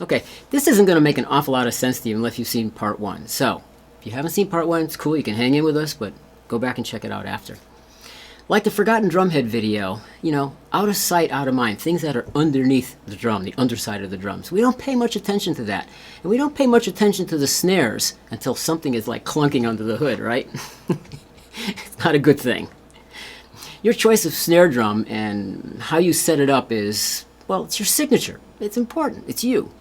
Okay, this isn't going to make an awful lot of sense to you unless you've seen part 1. So, if you haven't seen part 1, it's cool, you can hang in with us, but go back and check it out after. Like the Forgotten Drumhead video, you know, out of sight, out of mind, things that are underneath the drum, the underside of the drums. We don't pay much attention to that. And we don't pay much attention to the snares until something is like clunking under the hood, right? It's not a good thing. Your choice of snare drum and how you set it up is, well, it's your signature. It's important. It's you.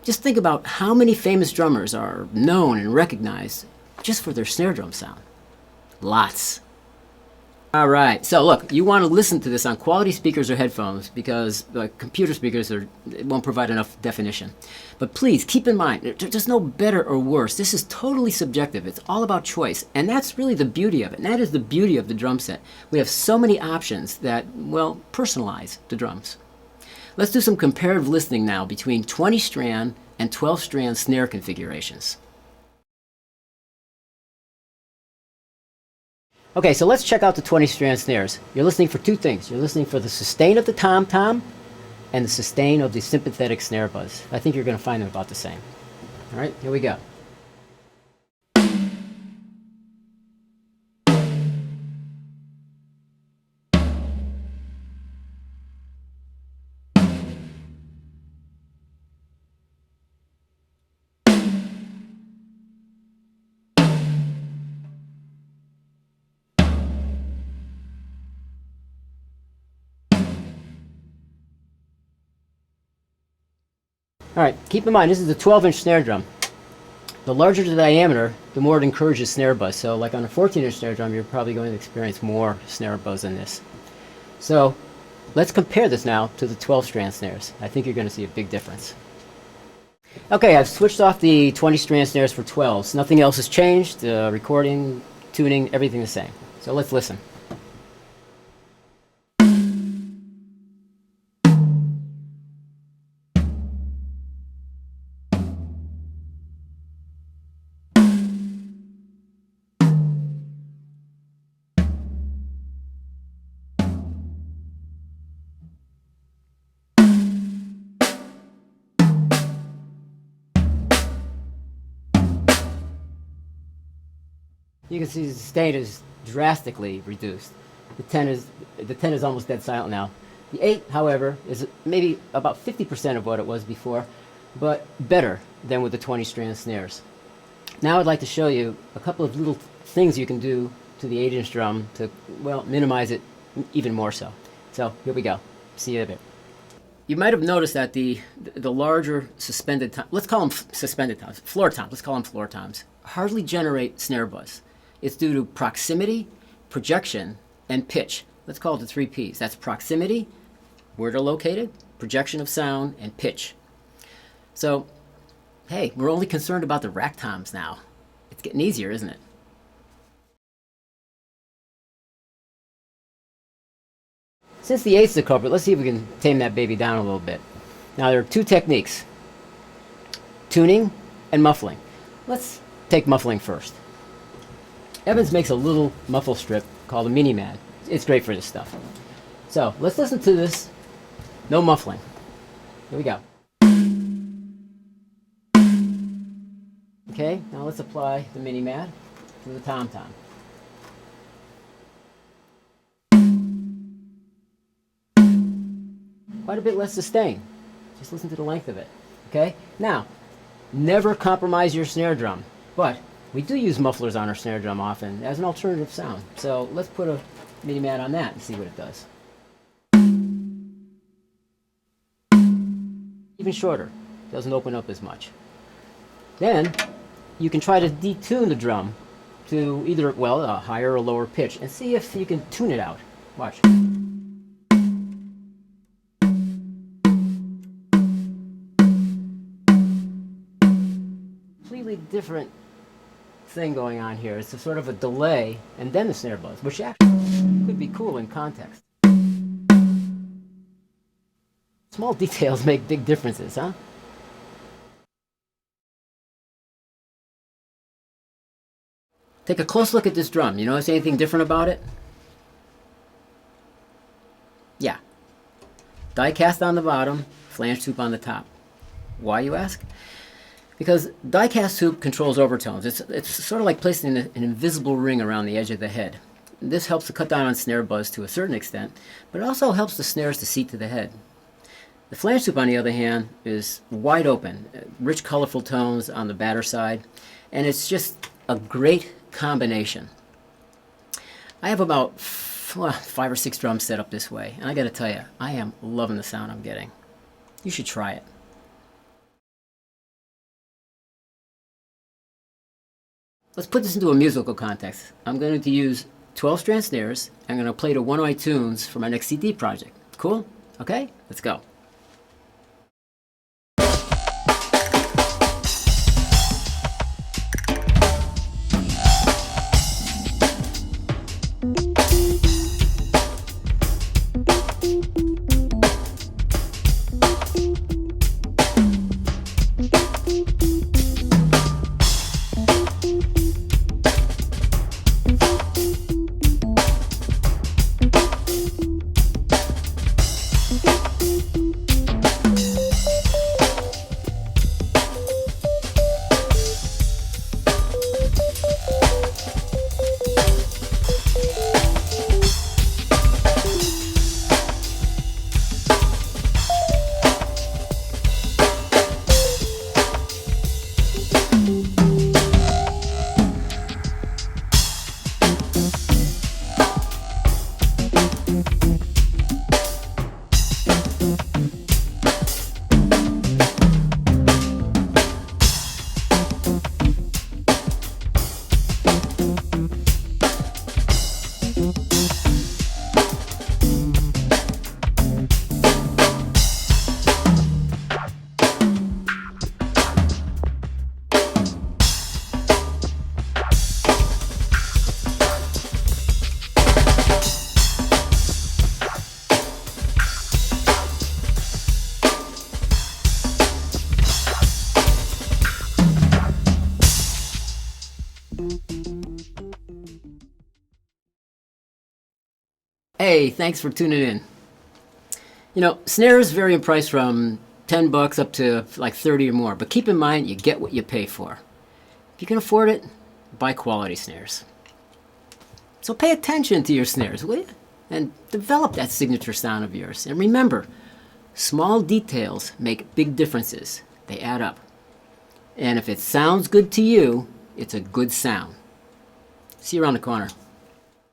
Just think about how many famous drummers are known and recognized just for their snare drum sound. Lots. All right, so look, you want to listen to this on quality speakers or headphones because computer speakers it won't provide enough definition. But please keep in mind, there's no better or worse. This is totally subjective. It's all about choice, and that's really the beauty of it. And that is the beauty of the drum set. We have so many options that, well, personalize the drums. Let's do some comparative listening now between 20-strand and 12-strand snare configurations. Okay, so let's check out the 20-strand snares. You're listening for two things. You're listening for the sustain of the tom-tom and the sustain of the sympathetic snare buzz. I think you're going to find them about the same. All right, here we go. All right, keep in mind, this is a 12-inch snare drum. The larger the diameter, the more it encourages snare buzz. So like on a 14-inch snare drum, you're probably going to experience more snare buzz than this. So let's compare this now to the 12-strand snares. I think you're going to see a big difference. Okay, I've switched off the 20-strand snares for 12s. Nothing else has changed. Recording, tuning, everything the same. So let's listen. You can see the sustain is drastically reduced. The 10 is almost dead silent now. The 8, however, is maybe about 50% of what it was before, but better than with the 20-strand snares. Now I'd like to show you a couple of little things you can do to the 8-inch drum to, well, minimize it even more so. So here we go. See you in a bit. You might have noticed that the larger suspended toms, let's call them suspended toms, floor toms, let's call them floor toms, hardly generate snare buzz. It's due to proximity, projection, and pitch. Let's call it the 3 Ps. That's proximity, where they're located, projection of sound, and pitch. So, hey, we're only concerned about the rack toms now. It's getting easier, isn't it? Since the 8's the culprit, let's see if we can tame that baby down a little bit. Now, there are two techniques, tuning and muffling. Let's take muffling first. Evans makes a little muffle strip called a mini-mad. It's great for this stuff. So let's listen to this. No muffling. Here we go. Okay, now let's apply the mini-mad to the tom-tom. Quite a bit less sustain. Just listen to the length of it. Okay? Now, never compromise your snare drum, but we do use mufflers on our snare drum often as an alternative sound. So let's put a mini-mad on that and see what it does. Even shorter. Doesn't open up as much. Then you can try to detune the drum to either, well, a higher or lower pitch and see if you can tune it out. Watch. Completely different thing going on here. It's a sort of a delay and then the snare buzz, which actually could be cool in context. Small details make big differences, huh? Take a close look at this drum. You notice anything different about it? Yeah. Die cast on the bottom, flange tube on the top. Why, you ask? Because die cast tube controls overtones. It's sort of like placing an invisible ring around the edge of the head. This helps to cut down on snare buzz to a certain extent, but it also helps the snares to seat to the head. The flange tube, on the other hand, is wide open, rich, colorful tones on the batter side, and it's just a great combination. I have about 5 or 6 drums set up this way, and I gotta tell you, I am loving the sound I'm getting. You should try it. Let's put this into a musical context. I'm going to use 12-strand snares. I'm going to play to one of my tunes for my next CD project. Cool? Okay, let's go. Hey, thanks for tuning in. You know, snares vary in price from $10 up to like 30 or more, but keep in mind you get what you pay for. If you can afford it, buy quality snares. So pay attention to your snares, will you? And develop that signature sound of yours. And remember, small details make big differences. They add up. And if it sounds good to you, it's a good sound. See you around the corner.